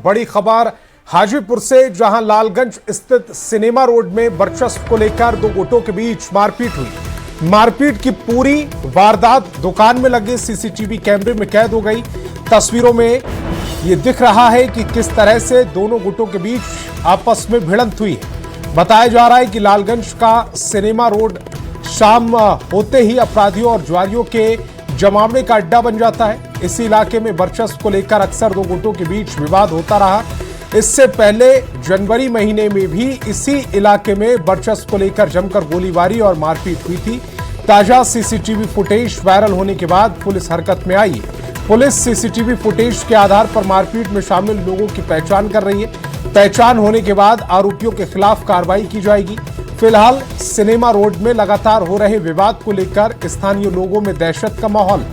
बड़ी खबर हाजीपुर से, जहां लालगंज स्थित सिनेमा रोड में वर्चस्व को लेकर दो गुटों के बीच मारपीट हुई। मारपीट की पूरी वारदात दुकान में लगे सीसीटीवी कैमरे में कैद हो गई। तस्वीरों में ये दिख रहा है कि किस तरह से दोनों गुटों के बीच आपस में भिड़ंत हुई है। बताया जा रहा है कि लालगंज का सिनेमा रोड शाम होते ही अपराधियों और जुआरियों के जमावड़े का अड्डा बन जाता है। इसी इलाके में वर्चस्व को लेकर अक्सर दो गुटों के बीच विवाद होता रहा। इससे पहले जनवरी महीने में भी इसी इलाके में वर्चस्व को लेकर जमकर गोलीबारी और मारपीट हुई थी। ताजा सीसीटीवी फुटेज वायरल होने के बाद पुलिस हरकत में आई। पुलिस सीसीटीवी फुटेज के आधार पर मारपीट में शामिल लोगों की पहचान कर रही है। पहचान होने के बाद आरोपियों के खिलाफ कार्रवाई की जाएगी। फिलहाल सिनेमा रोड में लगातार हो रहे विवाद को लेकर स्थानीय लोगों में दहशत का माहौल।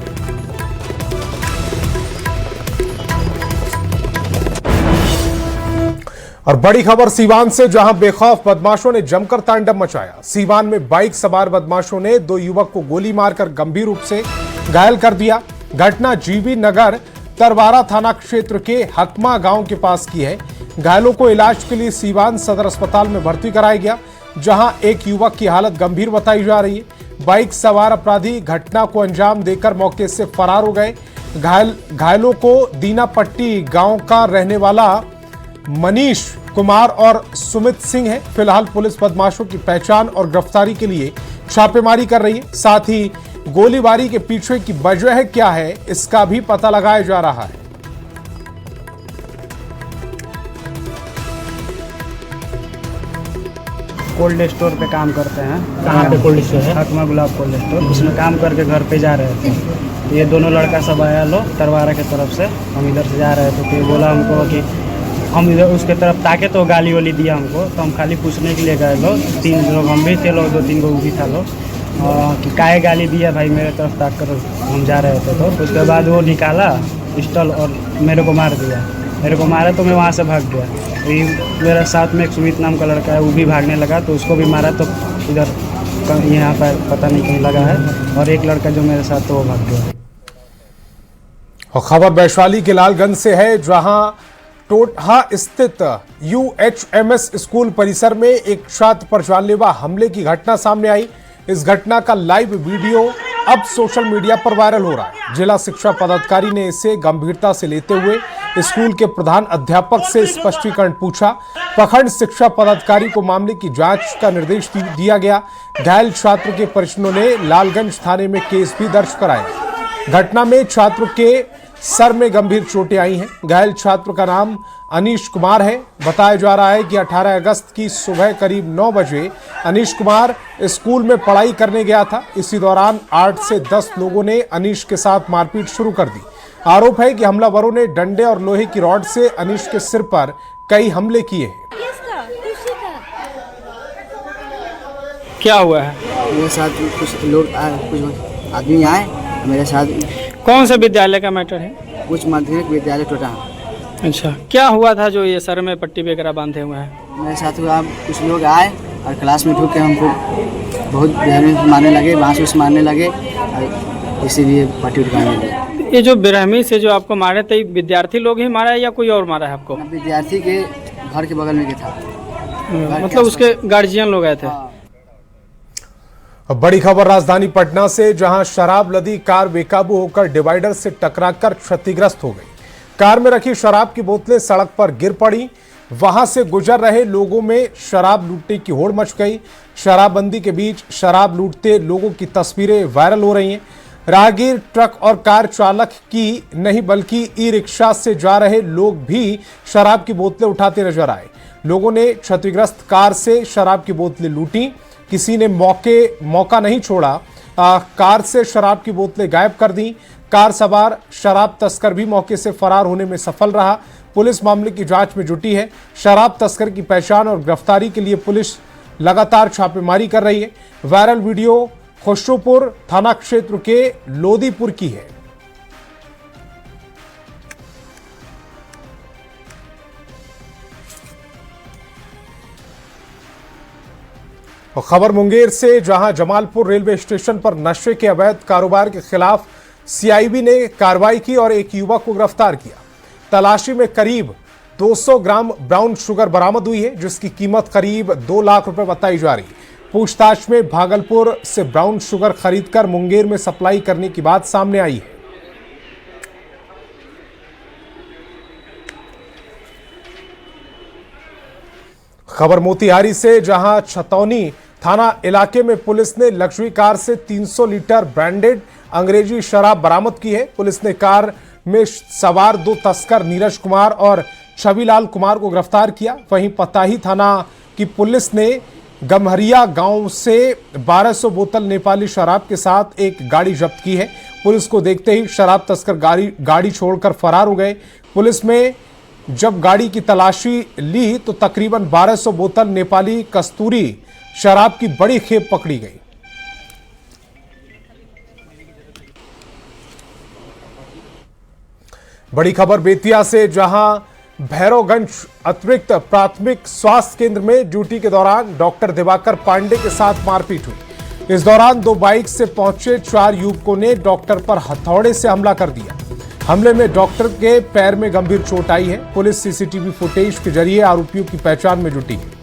और बड़ी खबर सीवान से, जहां बेखौफ बदमाशों ने जमकर तांडव मचाया। सीवान में बाइक सवार बदमाशों ने दो युवक को गोली मारकर गंभीर रूप से घायल कर दिया। घटना जीबी नगर तरवारा थाना क्षेत्र के हकमा गांव के पास की है। घायलों को इलाज के लिए सीवान सदर अस्पताल में भर्ती कराया गया, जहां एक युवक की हालत गंभीर बताई जा रही है। बाइक सवार अपराधी घटना को अंजाम देकर मौके से फरार हो गए। घायलों को दीनापट्टी गांव का रहने वाला मनीष कुमार और सुमित सिंह है। फिलहाल पुलिस बदमाशों की पहचान और गिरफ्तारी के लिए छापेमारी कर रही है। साथ ही गोलीबारी के पीछे की वजह क्या है, इसका भी पता लगाया जा रहा है। कोल्ड स्टोर पे काम करते हैं। कहाँ पे कोल्ड स्टोर है? हकमा गुलाब कोल्ड स्टोर। उसमें काम करके घर पे जा रहे थे। ये दोनों लड़का सब आया लो तरवारा की तरफ से। हम इधर से जा रहे थे, तो बोला हमको कि हम इधर उसके तरफ ताके तो गाली वाली दिया हमको। तो हम खाली पूछने के लिए गए लो। 3 लोग हम भी थे, लोग 2-3 लोग भी था लो कि काहे गाली दिया भाई मेरे तरफ ताक कर। हम जा रहे थे तो उसके बाद वो निकाला पिस्टल और मेरे को मार दिया। मेरे को मारा तो मैं वहाँ से भाग गया। मेरे साथ में एक सुमित नाम का लड़का है, वो भी भागने लगा तो उसको भी मारा। तो इधर यहाँ पर पता नहीं कहीं लगा है। और एक लड़का जो मेरे साथ तो वो भाग गया। और खबर वैशाली के लालगंज से है, जहां टोटहा स्थित UHMS स्कूल परिसर में एक छात्र पर जानलेवा हमले की घटना सामने आई। इस घटना का लाइव वीडियो अब सोशल मीडिया पर वायरल हो रहा है। जिला शिक्षा पदाधिकारी ने इसे गंभीरता से लेते हुए स्कूल के प्रधान अध्यापक से स्पष्टीकरण पूछा। प्रखंड शिक्षा पदाधिकारी को मामले की जांच का निर्देश दिया गया। घायल छात्र के परिजनों ने लालगंज थाने में केस भी दर्ज कराया। घटना में छात्र के सर में गंभीर चोटें आई हैं। घायल छात्र का नाम अनीश कुमार है। बताया जा रहा है कि 18 अगस्त की सुबह करीब 9 बजे अनीश कुमार स्कूल में पढ़ाई करने गया था। इसी दौरान 8 से 10 लोगों ने अनीश के साथ मारपीट शुरू कर दी। आरोप है कि हमलावरों ने डंडे और लोहे की रॉड से अनीश के सिर पर कई हमले किए हैं। क्या हुआ है? मेरे साथ कुछ लोग कुछ आदमी आए मेरे साथ। कौन सा विद्यालय का मैटर है? कुछ माध्यमिक विद्यालय टोटा। अच्छा, क्या हुआ था जो ये सर में पट्टी वगैरह बांधे हुए हैं? मेरे साथ कुछ लोग आए और क्लास में ढूक के हमको बहुत मारने लगे, बांस मारने लगे, इसीलिए पट्टी उठाने लगे। ये जो बेरहमी से जो आपको मारे थे, विद्यार्थी लोग ही मारा है या कोई और मारा है आपको? विद्यार्थी के घर के बगल में के था। मतलब उसके गार्जियन लोग आए थे? बड़ी खबर राजधानी पटना से, जहां शराब लदी कार बेकाबू होकर डिवाइडर से टकराकर क्षतिग्रस्त हो गई। कार में रखी शराब की बोतलें सड़क पर गिर पड़ी। वहां से गुजर रहे लोगों में शराब लूटने की होड़ मच गई। शराबबंदी के बीच शराब लूटते लोगों की तस्वीरें वायरल हो रही हैं। राहगीर, ट्रक और कार चालक की नहीं बल्कि ई रिक्शा से जा रहे लोग भी शराब की बोतलें उठाते नजर आए। लोगों ने क्षतिग्रस्त कार से शराब की बोतलें लूटी। किसी ने मौका नहीं छोड़ा। कार से शराब की बोतलें गायब कर दी। कार सवार शराब तस्कर भी मौके से फरार होने में सफल रहा। पुलिस मामले की जांच में जुटी है। शराब तस्कर की पहचान और गिरफ्तारी के लिए पुलिस लगातार छापेमारी कर रही है। वायरल वीडियो खुशरूपुर थाना क्षेत्र के लोदीपुर की है। और खबर मुंगेर से, जहां जमालपुर रेलवे स्टेशन पर नशे के अवैध कारोबार के खिलाफ सीआईबी ने कार्रवाई की और एक युवक को गिरफ्तार किया। तलाशी में करीब 200 ग्राम ब्राउन शुगर बरामद हुई है, जिसकी कीमत करीब 2 लाख रुपए बताई जा रही है। पूछताछ में भागलपुर से ब्राउन शुगर खरीदकर मुंगेर में सप्लाई करने की बात सामने आई है। खबर मोतिहारी से, जहां छतौनी थाना इलाके में पुलिस ने लग्जरी कार से 300 लीटर ब्रांडेड अंग्रेजी शराब बरामद की है। पुलिस ने कार में सवार 2 तस्कर नीरज कुमार और छविलाल कुमार को गिरफ्तार किया। वहीं पताही थाना की पुलिस ने गम्हरिया गांव से 1200 बोतल नेपाली शराब के साथ एक गाड़ी जब्त की है। पुलिस को देखते ही शराब तस्कर गाड़ी छोड़कर फरार हो गए। पुलिस में जब गाड़ी की तलाशी ली तो तकरीबन 1200 बोतल नेपाली कस्तूरी शराब की बड़ी खेप पकड़ी गई। बड़ी खबर बेतिया से, जहां भैरवगंज अतिरिक्त प्राथमिक स्वास्थ्य केंद्र में ड्यूटी के दौरान डॉक्टर दिवाकर पांडे के साथ मारपीट हुई। इस दौरान 2 बाइक से पहुंचे 4 युवकों ने डॉक्टर पर हथौड़े से हमला कर दिया। हमले में डॉक्टर के पैर में गंभीर चोट आई है। पुलिस सीसीटीवी फुटेज के जरिए आरोपियों की पहचान में जुटी है।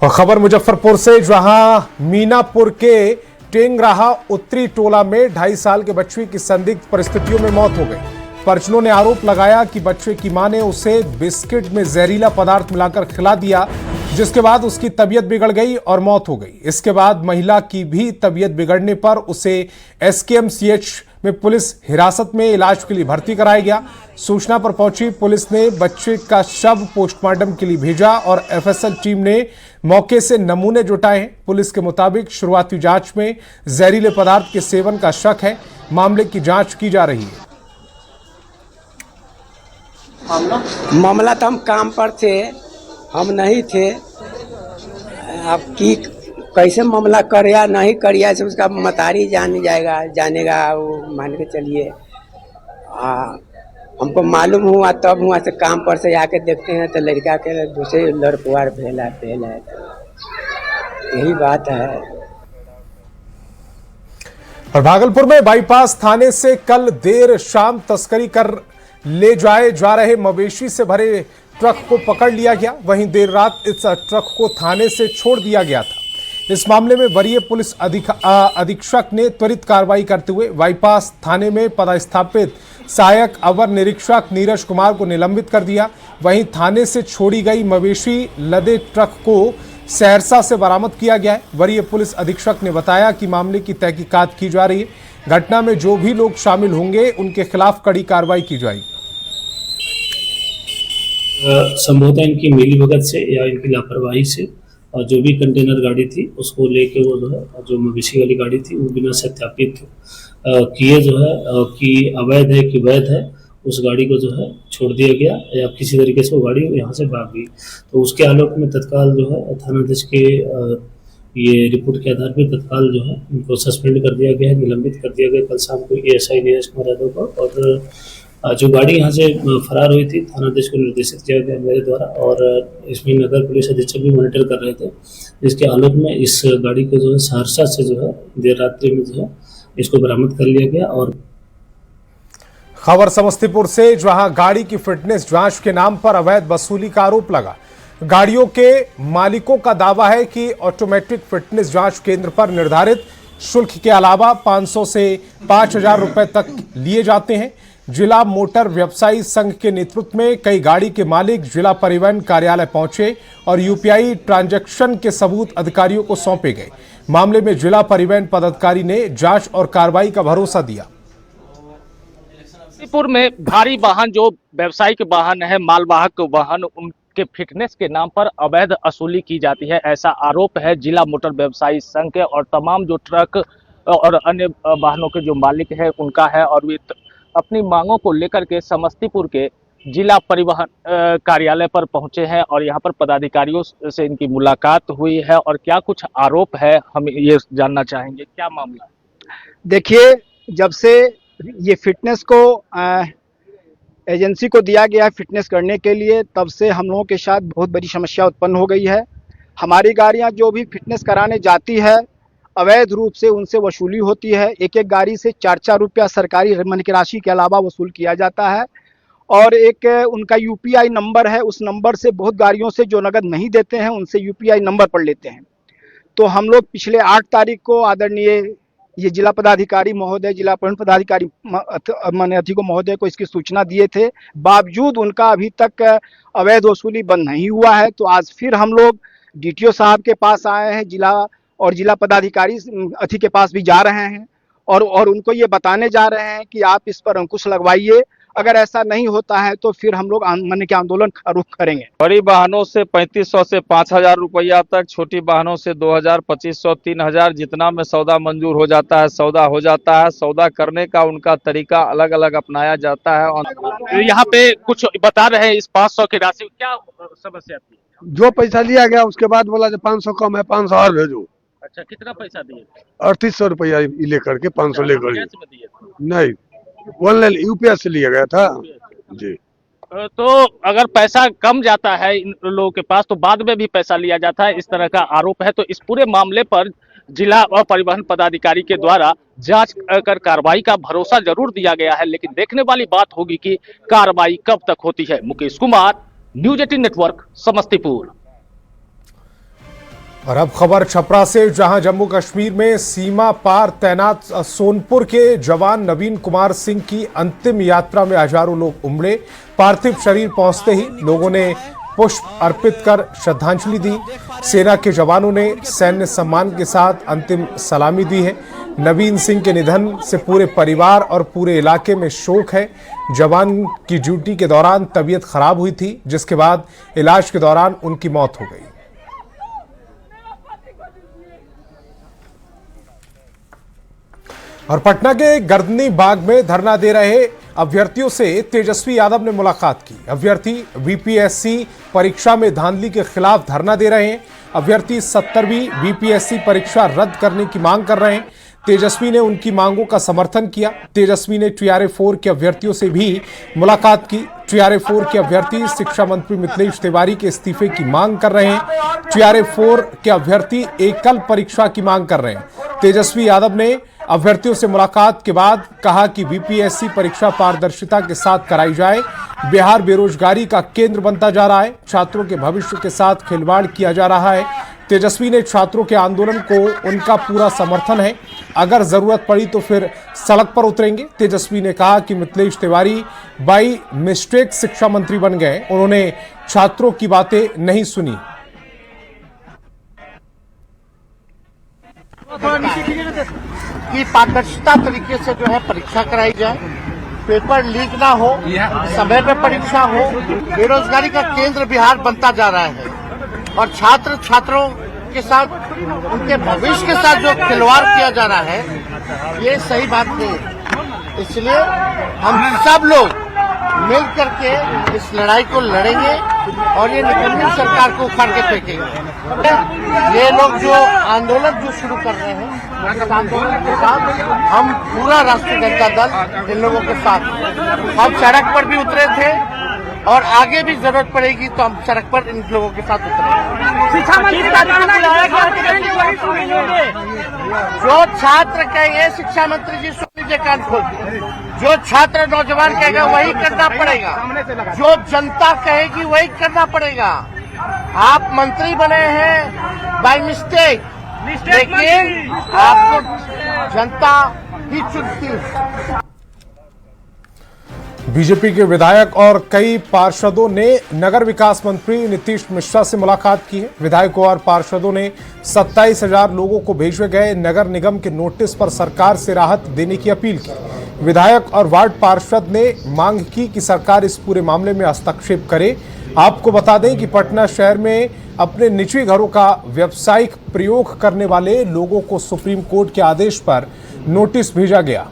और खबर मुजफ्फरपुर से, जहां मीनापुर के टेंगराहा उत्तरी टोला में 2.5 साल के बच्चे की संदिग्ध परिस्थितियों में मौत हो गई। परिजनों ने आरोप लगाया कि बच्चे की मां ने उसे बिस्किट में जहरीला पदार्थ मिलाकर खिला दिया, जिसके बाद उसकी तबीयत बिगड़ गई और मौत हो गई। इसके बाद महिला की भी तबीयत बिगड़ने पर उसे एसकेएमसीएच में पुलिस हिरासत में इलाज के लिए भर्ती कराया गया। सूचना पर पहुंची पुलिस ने बच्चे का शव पोस्टमार्टम के लिए भेजा और एफएसएल टीम ने मौके से नमूने जुटाए हैं। पुलिस के मुताबिक शुरुआती जांच में जहरीले पदार्थ के सेवन का शक है। मामले की जांच की जा रही है। मामला तो हम काम पर थे, हम नहीं थे। अब की कैसे मामला कर या नहीं कर या से उसका मतारी जानेगा वो मान के चलिए। हमको मालूम हुआ तब हुआ से काम पर से आके देखते हैं तो लड़का के दूसरे लड़कुआर फैला है। यही बात है। और भागलपुर में बाईपास थाने से कल देर शाम तस्करी कर ले जाए जा रहे मवेशी से भरे ट्रक को पकड़ लिया गया। वहीं देर रात इस ट्रक को थाने से छोड़ दिया गया था। इस मामले में वरीय पुलिस अधीक्षक ने त्वरित कार्रवाई करते हुए बाईपास थाने में पदस्थापित सहायक अवर निरीक्षक नीरज कुमार को निलंबित कर दिया। वहीं थाने से छोड़ी गई मवेशी लदे ट्रक को सहरसा से बरामद किया गया है। वरीय पुलिस अधीक्षक ने बताया कि मामले की तहकीकात की जा रही है। घटना में जो भी लोग शामिल होंगे उनके खिलाफ कड़ी कार्रवाई की जाएगी। संभवतः इनकी मिलीभगत से या इनकी लापरवाही से और जो भी कंटेनर गाड़ी थी उसको लेके वो जो है जो मवेशी वाली गाड़ी थी वो बिना सत्यापित किए जो है कि अवैध है कि वैध है उस गाड़ी को जो है छोड़ दिया गया या किसी तरीके से वो गाड़ी यहाँ से भाग गई। तो उसके आलोक में तत्काल जो है थानाध्यक्ष के ये रिपोर्ट के आधार पर तत्काल जो है उनको सस्पेंड कर दिया गया है, निलंबित कर दिया गया कल शाम को एएसआई नीरज कुमार यादव को। और जो गाड़ी यहाँ से फरार हुई थी थानाध्यक्ष को निर्देशित किया गया मेरे द्वारा और इसमें नगर पुलिस अधीक्षक भी मॉनिटर कर रहे थे, जिसके आलोक में इस गाड़ी को जो है सहरसा से जो है देर रात्रि में जो है इसको बरामद कर लिया गया। और खबर समस्तीपुर से, जहां गाड़ी की फिटनेस जांच के नाम पर अवैध वसूली का आरोप लगा। गाड़ियों के मालिकों का दावा है कि ऑटोमेटिक फिटनेस जांच केंद्र पर निर्धारित शुल्क के अलावा 500 से 5000 रुपए तक लिए जाते हैं। जिला मोटर व्यवसायी संघ के नेतृत्व में कई गाड़ी के मालिक जिला परिवहन कार्यालय पहुंचे और यूपीआई ट्रांजैक्शन के सबूत अधिकारियों को सौंपे गए। मामले में जिला परिवहन पदाधिकारी ने जांच और कार्रवाई का भरोसा दिया। समस्तीपुर में भारी वाहन जो व्यावसायिक वाहन है, मालवाहक वाहन, उनके फिटनेस के नाम पर अवैध वसूली की जाती है, ऐसा आरोप है जिला मोटर व्यवसायी संघ के और तमाम जो ट्रक और अन्य वाहनों के जो मालिक है उनका है। और वे अपनी मांगों को लेकर के समस्तीपुर के जिला परिवहन कार्यालय पर पहुंचे हैं और यहां पर पदाधिकारियों से इनकी मुलाकात हुई है। और क्या कुछ आरोप है हम ये जानना चाहेंगे, क्या मामला? देखिए, जब से ये फिटनेस को एजेंसी को दिया गया है फिटनेस करने के लिए, तब से हम लोगों के साथ बहुत बड़ी समस्या उत्पन्न हो गई है। हमारी गाड़ियां जो भी फिटनेस कराने जाती है अवैध रूप से उनसे वसूली होती है। एक एक गाड़ी से 4-4 रुपया सरकारी मन की राशि के अलावा वसूल किया जाता है। और एक उनका यूपीआई नंबर है, उस नंबर से बहुत गाड़ियों से जो नगद नहीं देते हैं उनसे यूपीआई नंबर पर लेते हैं। तो हम लोग पिछले 8 तारीख को आदरणीय ये जिला पदाधिकारी महोदय, जिला परिवहन पदाधिकारी माननीय अधिकारी महोदय को इसकी सूचना दिए थे, बावजूद उनका अभी तक अवैध वसूली बंद नहीं हुआ है। तो आज फिर हम लोग डीटीओ साहब के पास आए हैं, जिला पदाधिकारी अधिकारी के पास भी जा रहे हैं और उनको ये बताने जा रहे हैं कि आप इस पर अंकुश लगवाइए। अगर ऐसा नहीं होता है तो फिर हम लोग आंदोलन का रुख करेंगे। बड़ी वाहनों से 3500 से 5000 रुपया तक, छोटी वाहनों से 2000, 2500, 3000, जितना में सौदा मंजूर हो जाता है सौदा हो जाता है। सौदा करने का उनका तरीका अलग अलग अपनाया जाता है। और यहाँ पे कुछ बता रहे हैं इस 500 की राशि क्या समस्या थी? जो पैसा लिया गया उसके बाद बोला जो 500 कम है, 500 और भेजो। अच्छा, कितना पैसा दिए? 3800 रुपया लेकर के 500 लेकर कैश में दिए थे? नहीं, ऑनलाइन यूपीआई से लिया गया था जी। तो अगर पैसा कम जाता है इन लोगों के पास तो बाद में भी पैसा लिया जाता है, इस तरह का आरोप है। तो इस पूरे मामले पर जिला परिवहन पदाधिकारी के द्वारा जांच कर कार्रवाई का भरोसा जरूर दिया गया है, लेकिन देखने वाली बात होगी कि कार्रवाई कब तक होती है। Mukesh Kumar, news 18 network, Samastipur. और अब खबर छपरा से, जहां जम्मू कश्मीर में सीमा पार तैनात सोनपुर के जवान नवीन कुमार सिंह की अंतिम यात्रा में हजारों लोग उमड़े। पार्थिव शरीर पहुंचते ही लोगों ने पुष्प अर्पित कर श्रद्धांजलि दी। सेना के जवानों ने सैन्य सम्मान के साथ अंतिम सलामी दी है। नवीन सिंह के निधन से पूरे परिवार और पूरे इलाके में शोक है। जवान की ड्यूटी के दौरान तबीयत खराब हुई थी, जिसके बाद इलाज के दौरान उनकी मौत हो गई। और पटना के गर्दनी बाग में धरना दे रहे अभ्यर्थियों से तेजस्वी यादव ने मुलाकात की। अभ्यर्थी बीपीएससी परीक्षा में धांधली के खिलाफ धरना दे रहे हैं। अभ्यर्थी 70वीं बीपीएससी परीक्षा रद्द करने की मांग कर रहे हैं। तेजस्वी ने उनकी मांगों का समर्थन किया। तेजस्वी ने TRA-4 के अभ्यर्थियों से भी मुलाकात की। TRA-4 के अभ्यर्थी शिक्षा मंत्री मिथिलेश तिवारी के इस्तीफे की मांग कर रहे हैं। TRA-4 के अभ्यर्थी एकल परीक्षा की मांग कर रहे हैं। तेजस्वी यादव ने अभ्यर्थियों से मुलाकात के बाद कहा कि बीपीएससी परीक्षा पारदर्शिता के साथ कराई जाए। बिहार बेरोजगारी का केंद्र बनता जा रहा है। छात्रों के भविष्य के साथ खिलवाड़ किया जा रहा है। तेजस्वी ने छात्रों के आंदोलन को उनका पूरा समर्थन है, अगर जरूरत पड़ी तो फिर सड़क पर उतरेंगे। तेजस्वी ने कहा कि मिथिलेश तिवारी बाई मिस्टेक शिक्षा मंत्री बन गए, उन्होंने छात्रों की बातें नहीं सुनी। कि पारदर्शिता तरीके से जो है परीक्षा कराई जाए, पेपर लीक ना हो, समय पे परीक्षा हो। बेरोजगारी का केंद्र बिहार बनता जा रहा है और छात्रों के साथ, उनके भविष्य के साथ जो खिलवाड़ किया जा रहा है, ये सही बात नहीं। इसलिए हम सब लोग मिल करके इस लड़ाई को लड़ेंगे और ये निकम्मी सरकार को उखाड़ के फेंकेंगे। ये लोग जो आंदोलन जो शुरू कर रहे हैं, इस आंदोलन के साथ हम पूरा राष्ट्रीय जनता दल इन लोगों के साथ, हम सड़क पर भी उतरे थे और आगे भी जरूरत पड़ेगी तो हम सड़क पर इन लोगों के साथ उतरेंगे। जो छात्र कहेंगे, शिक्षा मंत्री जी सुन लीजिए कान खोल के, जो छात्र नौजवान कहेगा वही करना पड़ेगा, जो जनता कहेगी वही करना पड़ेगा। आप मंत्री बने हैं बाय मिस्टेक, लेकिन आपको जनता ही चुनती है। बीजेपी के विधायक और कई पार्षदों ने नगर विकास मंत्री नीतीश मिश्रा से मुलाकात की है। विधायकों और पार्षदों ने 27,000 लोगों को भेजे गए नगर निगम के नोटिस पर सरकार से राहत देने की अपील की। विधायक और वार्ड पार्षद ने मांग की कि सरकार इस पूरे मामले में हस्तक्षेप करे। आपको बता दें कि पटना शहर में अपने निजी घरों का व्यावसायिक प्रयोग करने वाले लोगों को सुप्रीम कोर्ट के आदेश पर नोटिस भेजा गया।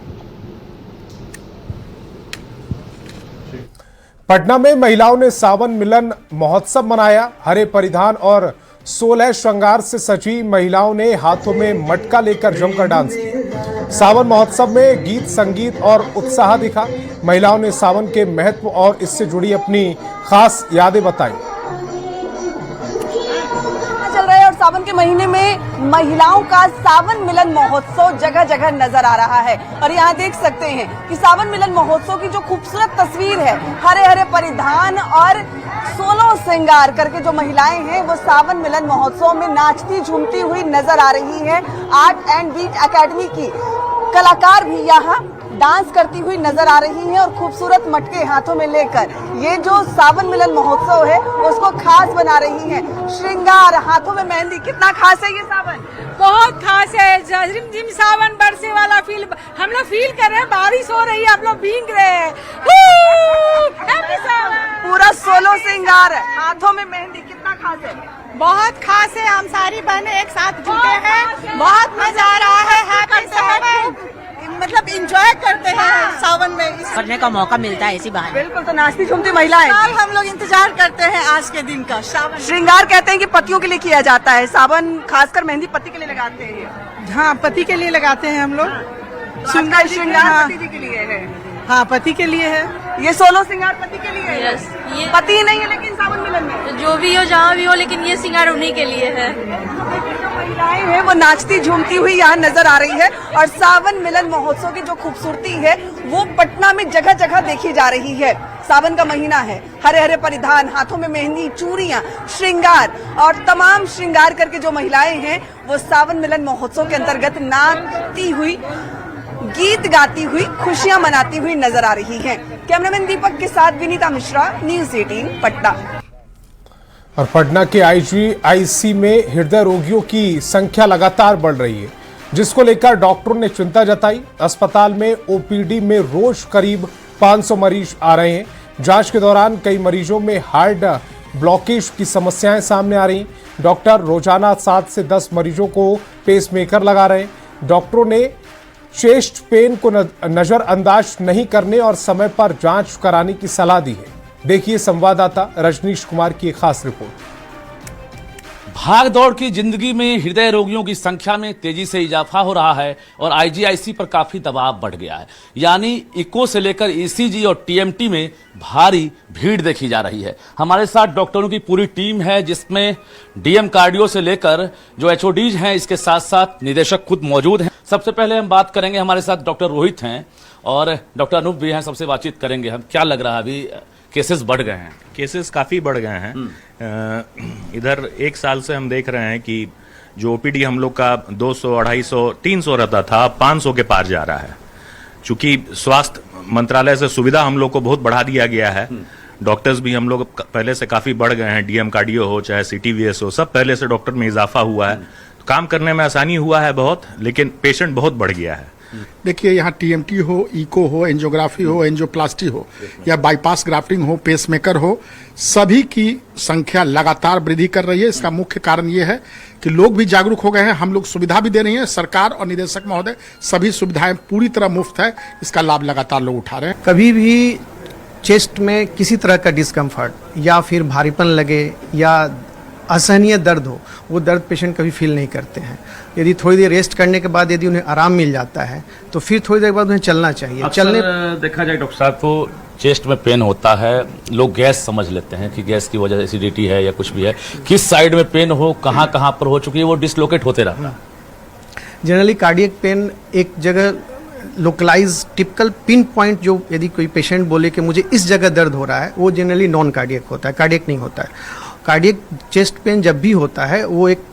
पटना में महिलाओं ने सावन मिलन महोत्सव मनाया। हरे परिधान और 16 श्रृंगार से सजी महिलाओं ने हाथों में मटका लेकर जमकर डांस किया। सावन महोत्सव में गीत, संगीत और उत्साह दिखा। महिलाओं ने सावन के महत्व और इससे जुड़ी अपनी खास यादें बताई। चल रहा है और सावन के महीने में महिलाओं का सावन मिलन महोत्सव जगह जगह नजर आ रहा है और यहाँ देख सकते हैं कि सावन मिलन महोत्सव की जो खूबसूरत तस्वीर है, हरे हरे परिधान और 16 श्रृंगार करके जो महिलाएं हैं वो सावन मिलन महोत्सव में नाचती झूमती हुई नजर आ रही है। आर्ट एंड बीट एकेडमी की कलाकार भी यहाँ डांस करती हुई नजर आ रही हैं और खूबसूरत मटके हाथों में लेकर ये जो सावन मिलन महोत्सव है उसको खास बना रही हैं। श्रृंगार, हाथों में मेहंदी, कितना खास है ये सावन? बहुत खास है। झिम सावन बरसे वाला फील हम लोग फील कर रहे हैं, बारिश हो रही है, आप लोग भीग रहे हैं। पूरा 16 श्रृंगार, हाथों में मेहंदी, कितना खास है? बहुत खास है। हम सारी बहनें एक साथ जुटे हैं, बहुत मजा आ रहा है। हैप्पी सावन, मतलब एंजॉय करते हैं सावन में, करने का मौका मिलता है इसी बहाने। बिल्कुल, तो नाचती झूमती महिलाएं हम लोग इंतजार करते हैं आज के दिन का। श्रृंगार कहते हैं कि पतियों के लिए किया जाता है, सावन खासकर मेहंदी पति के लिए लगाते हैं। हाँ, पति के लिए लगाते हैं हम लोग। श्रृंगार पति के लिए है। हाँ, पति के लिए है। ये 16 श्रृंगार पति के लिए है। ये पति ही नहीं है लेकिन सावन मिलन में जो भी हो जहाँ भी हो, लेकिन ये श्रृंगार उन्हीं के लिए है। महिलाएं हैं वो नाचती झूमती हुई यहाँ नजर आ रही है और सावन मिलन महोत्सव की जो खूबसूरती है वो पटना में जगह जगह देखी जा रही है। सावन का महीना है, हरे हरे परिधान, हाथों में मेहंदी, चूड़ियां, श्रृंगार और तमाम श्रृंगार करके जो महिलाएं हैं वो सावन मिलन महोत्सव के अंतर्गत नाचती हुई, गीत गाती हुई, खुशियां मनाती हुई नजर आ रही हैं। कैमरामैन दीपक के साथ विनीता मिश्रा, न्यूज़ 18 पटना। और पटना के आईजीआईसी में हृदय रोगियों की संख्या लगातार बढ़ रही है, जिसको लेकर डॉक्टरों ने चिंता जताई। अस्पताल में ओपीडी में रोज करीब 500 मरीज आ रहे हैं। जांच के दौरान कई मरीजों में हार्ट ब्लॉकेज की समस्याएं सामने आ रही। डॉक्टर रोजाना 7 से 10 मरीजों को पेसमेकर लगा रहे हैं। डॉक्टरों ने चेस्ट पेन को नजरअंदाज नहीं करने और समय पर जांच कराने की सलाह दी है। देखिए संवाददाता रजनीश कुमार की एक खास रिपोर्ट। भाग दौड़ की जिंदगी में हृदय रोगियों की संख्या में तेजी से इजाफा हो रहा है और आईजीआईसी पर काफी दबाव बढ़ गया है। यानी इको से लेकर ईसीजी और टीएमटी में भारी भीड़ देखी जा रही है। हमारे साथ डॉक्टरों की पूरी टीम है, जिसमें डीएम कार्डियो से लेकर जो एचओडीज हैं, इसके साथ साथ निदेशक खुद मौजूद हैं। सबसे पहले हम बात करेंगे, हमारे साथ डॉक्टर रोहित हैं और डॉक्टर अनूप भी हैं। सबसे बातचीत करेंगे हम। क्या लग रहा है, अभी केसेस बढ़ गए हैं? केसेस काफ़ी बढ़ गए हैं। इधर 1 साल से हम देख रहे हैं कि जो ओपीडी हम लोग का 200, 250, 300 रहता था, 500 के पार जा रहा है। चूंकि स्वास्थ्य मंत्रालय से सुविधा हम लोग को बहुत बढ़ा दिया गया है। डॉक्टर्स भी हम लोग पहले से काफ़ी बढ़ गए हैं। डीएम कार्डियो हो चाहे सीटीवीएस हो, सब पहले से डॉक्टर में इजाफा हुआ है। तो काम करने में आसानी हुआ है बहुत, लेकिन पेशेंट बहुत बढ़ गया है। देखिए, यहाँ टीएमटी हो, इको हो, एंजियोग्राफी हो, एंजियोप्लास्टी हो या बाईपास ग्राफ्टिंग हो, पेसमेकर हो, सभी की संख्या लगातार वृद्धि कर रही है। इसका मुख्य कारण ये है कि लोग भी जागरूक हो गए हैं। हम लोग सुविधा भी दे रही हैं। सरकार और निदेशक महोदय सभी सुविधाएं पूरी तरह मुफ्त है। इसका लाभ लगातार लोग उठा रहे हैं। कभी भी चेस्ट में किसी तरह का डिस्कम्फर्ट या फिर भारीपन लगे या असहनीय दर्द हो, वो दर्द पेशेंट कभी फील नहीं करते हैं। यदि थोड़ी देर रेस्ट करने के बाद यदि उन्हें आराम मिल जाता है तो फिर थोड़ी देर बाद उन्हें चलना चाहिए। चलने देखा जाए डॉक्टर साहब, तो चेस्ट में पेन होता है, लोग गैस समझ लेते हैं कि गैस की वजह से एसिडिटी है या कुछ भी है। किस साइड में पेन हो, कहाँ कहाँ पर हो चुकी है, वो डिसलोकेट होते रहता है। जनरली कार्डियक पेन एक जगह लोकलाइज टिपिकल पिन पॉइंट, जो यदि कोई पेशेंट बोले कि मुझे इस जगह दर्द हो रहा है, वो जनरली नॉन कार्डियक होता है, कार्डियक नहीं होता है। कार्डियक चेस्ट पेन जब भी होता है वो एक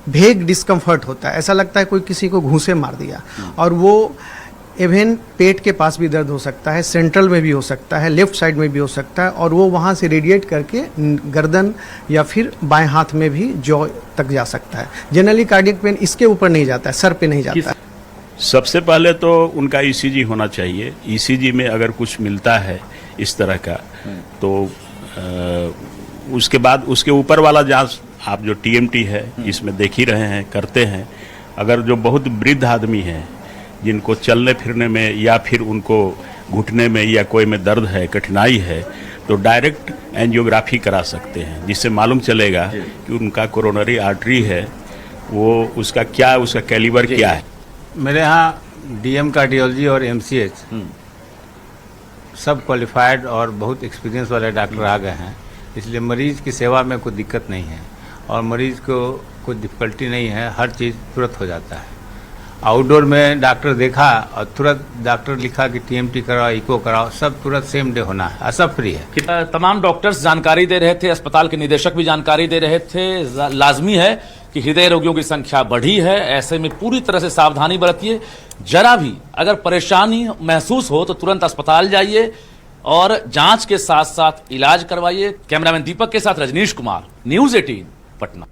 भेग डिस्कम्फर्ट होता है, ऐसा लगता है कोई किसी को घूंसे मार दिया। और वो इवन पेट के पास भी दर्द हो सकता है, सेंट्रल में भी हो सकता है, लेफ्ट साइड में भी हो सकता है, और वो वहाँ से रेडिएट करके गर्दन या फिर बाएं हाथ में भी जॉ तक जा सकता है। जनरली कार्डियक पेन इसके ऊपर नहीं जाता है, सर पे नहीं जाता है। सबसे पहले तो उनका ईसीजी होना चाहिए। ईसीजी में अगर कुछ मिलता है इस तरह का, तो उसके बाद उसके ऊपर वाला जांच आप जो टीएमटी है इसमें देख ही रहे हैं, करते हैं। अगर जो बहुत वृद्ध आदमी हैं, जिनको चलने फिरने में या फिर उनको घुटने में या कोई में दर्द है, कठिनाई है, तो डायरेक्ट एंजियोग्राफी करा सकते हैं, जिससे मालूम चलेगा कि उनका कोरोनरी आर्टरी है, वो उसका क्या, उसका कैलिबर क्या है। मेरे यहाँ डीएम कार्डियोलॉजी और एमसीएच सब क्वालिफाइड और बहुत एक्सपीरियंस वाले डॉक्टर आ गए हैं, इसलिए मरीज की सेवा में कोई दिक्कत नहीं है और मरीज को कोई डिफिकल्टी नहीं है, हर चीज़ तुरंत हो जाता है। आउटडोर में डॉक्टर देखा और तुरंत डॉक्टर लिखा कि टीएमटी कराओ, इको कराओ, सब तुरंत सेम डे होना है, सब फ्री है। तमाम डॉक्टर्स जानकारी दे रहे थे, अस्पताल के निदेशक भी जानकारी दे रहे थे। लाजमी है कि हृदय रोगियों की संख्या बढ़ी है, ऐसे में पूरी तरह से सावधानी बरतिए। जरा भी अगर परेशानी महसूस हो तो तुरंत अस्पताल जाइए और जांच के साथ साथ इलाज करवाइए। कैमरामैन दीपक के साथ रजनीश कुमार, न्यूज़ 18 पटना।